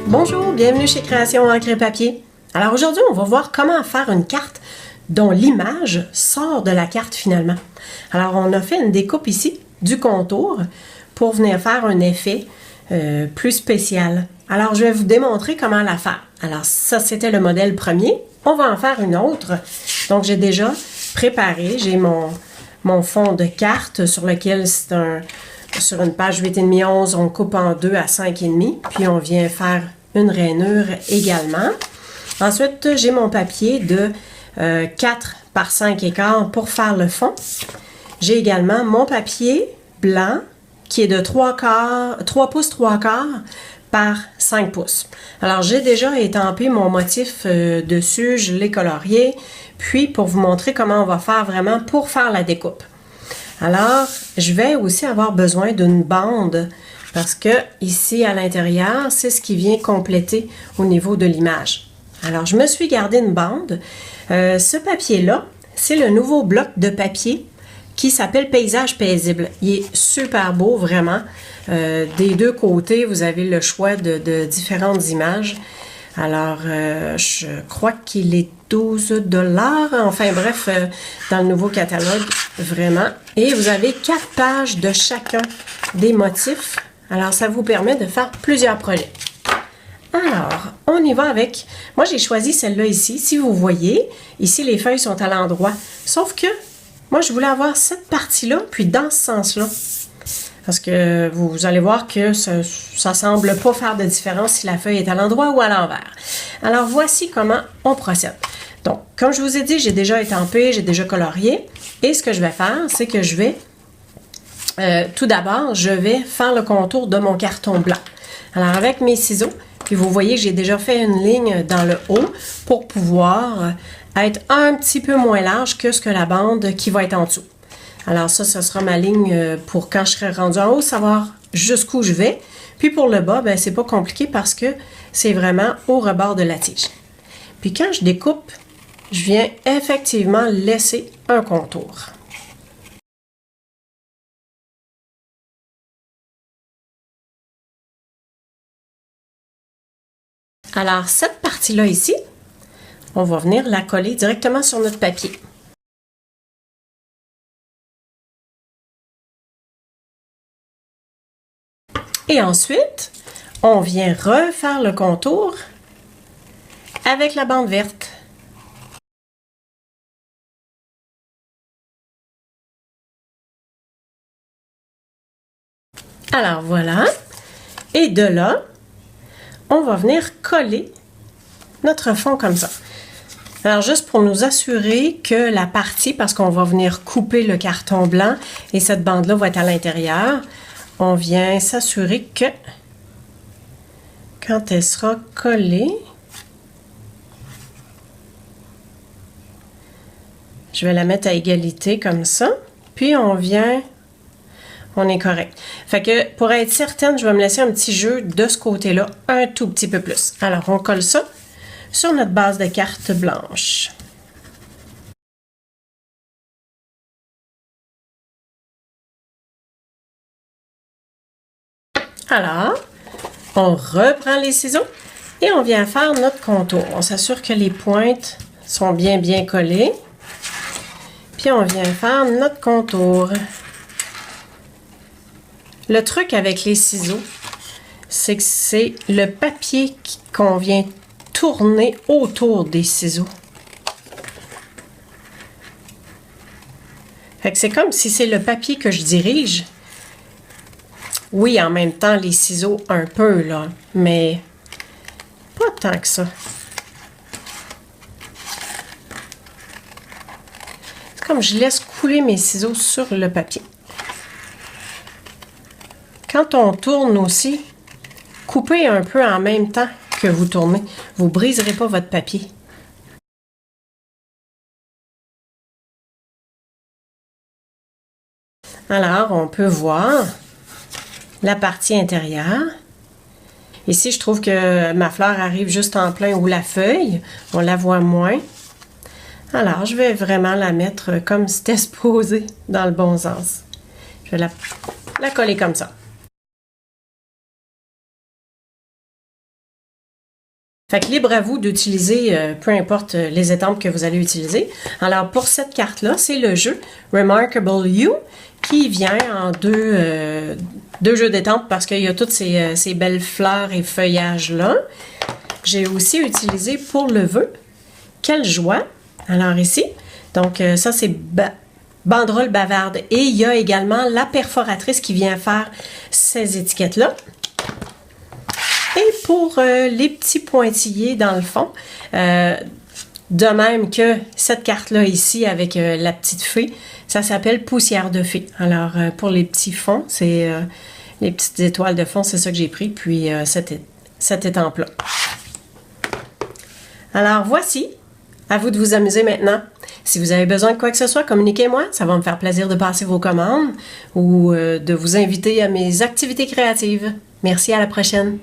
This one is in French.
Bonjour, bienvenue chez Création Encre et Papier. Alors aujourd'hui, on va voir comment faire une carte dont l'image sort de la carte finalement. Alors on a fait une découpe ici du contour pour venir faire un effet plus spécial. Alors je vais vous démontrer comment la faire. Alors ça c'était le modèle premier. On va en faire une autre. Donc j'ai déjà préparé, j'ai mon fond de carte sur lequel c'est sur une page 8,5-11, on coupe en deux à 5,5, puis on vient faire une rainure également. Ensuite, j'ai mon papier de 4 par 5,25 pour faire le fond. J'ai également mon papier blanc qui est de 3 pouces 3/4 par 5 pouces. Alors, j'ai déjà étampé mon motif dessus, je l'ai colorié, puis pour vous montrer comment on va faire vraiment pour faire la découpe. Alors, je vais aussi avoir besoin d'une bande parce que ici à l'intérieur, c'est ce qui vient compléter au niveau de l'image. Alors, je me suis gardé une bande. Ce papier-là, c'est le nouveau bloc de papier qui s'appelle Paysage paisible. Il est super beau, vraiment. Des deux côtés, vous avez le choix de différentes images. Alors, je crois qu'il est 12 $. Enfin bref, dans le nouveau catalogue, vraiment. Et vous avez 4 pages de chacun des motifs. Alors, ça vous permet de faire plusieurs projets. Alors, on y va avec... Moi, j'ai choisi celle-là ici. Si vous voyez, ici, les feuilles sont à l'endroit. Sauf que, moi, je voulais avoir cette partie-là, puis dans ce sens-là. Parce que vous allez voir que ça semble pas faire de différence si la feuille est à l'endroit ou à l'envers. Alors, voici comment on procède. Donc, comme je vous ai dit, j'ai déjà étampé, j'ai déjà colorié. Et ce que je vais faire, c'est que je vais... tout d'abord, je vais faire le contour de mon carton blanc. Alors, avec mes ciseaux, puis vous voyez que j'ai déjà fait une ligne dans le haut pour pouvoir être un petit peu moins large que ce que la bande qui va être en dessous. Alors ça, ce sera ma ligne pour quand je serai rendue en haut, savoir jusqu'où je vais. Puis pour le bas, ben c'est pas compliqué parce que c'est vraiment au rebord de la tige. Puis quand je découpe, je viens effectivement laisser un contour. Alors cette partie-là ici, on va venir la coller directement sur notre papier. Et ensuite, on vient refaire le contour avec la bande verte. Alors voilà. Et de là, on va venir coller notre fond comme ça. Alors juste pour nous assurer que la partie, parce qu'on va venir couper le carton blanc et cette bande-là va être à l'intérieur, on vient s'assurer que quand elle sera collée, je vais la mettre à égalité comme ça, puis on est correct. Fait que pour être certaine, je vais me laisser un petit jeu de ce côté-là, un tout petit peu plus. Alors on colle ça sur notre base de carte blanche. Alors, on reprend les ciseaux et on vient faire notre contour. On s'assure que les pointes sont bien collées. Puis on vient faire notre contour. Le truc avec les ciseaux, c'est que c'est le papier qu'on vient tourner autour des ciseaux. Fait que c'est comme si c'est le papier que je dirige. Oui, en même temps, les ciseaux un peu, là, mais pas tant que ça. C'est comme je laisse couler mes ciseaux sur le papier. Quand on tourne aussi, coupez un peu en même temps que vous tournez. Vous ne briserez pas votre papier. Alors, on peut voir la partie intérieure. Ici, je trouve que ma fleur arrive juste en plein ou la feuille. On la voit moins. Alors, je vais vraiment la mettre comme si c'était supposé dans le bon sens. Je vais la coller comme ça. Fait que libre à vous d'utiliser peu importe les étampes que vous allez utiliser. Alors pour cette carte-là, c'est le jeu Remarkable You qui vient en deux jeux d'étampes parce qu'il y a toutes ces belles fleurs et feuillages-là. J'ai aussi utilisé pour le vœu Quelle joie. Alors ici, donc ça c'est banderole bavarde et il y a également la perforatrice qui vient faire ces étiquettes-là. Et pour les petits pointillés dans le fond, de même que cette carte-là ici avec la petite fée, ça s'appelle Poussière de fée. Alors pour les petits fonds, c'est les petites étoiles de fond, c'est ça que j'ai pris, puis cette étampe-là. Alors voici, à vous de vous amuser maintenant. Si vous avez besoin de quoi que ce soit, communiquez-moi, ça va me faire plaisir de passer vos commandes ou de vous inviter à mes activités créatives. Merci, à la prochaine!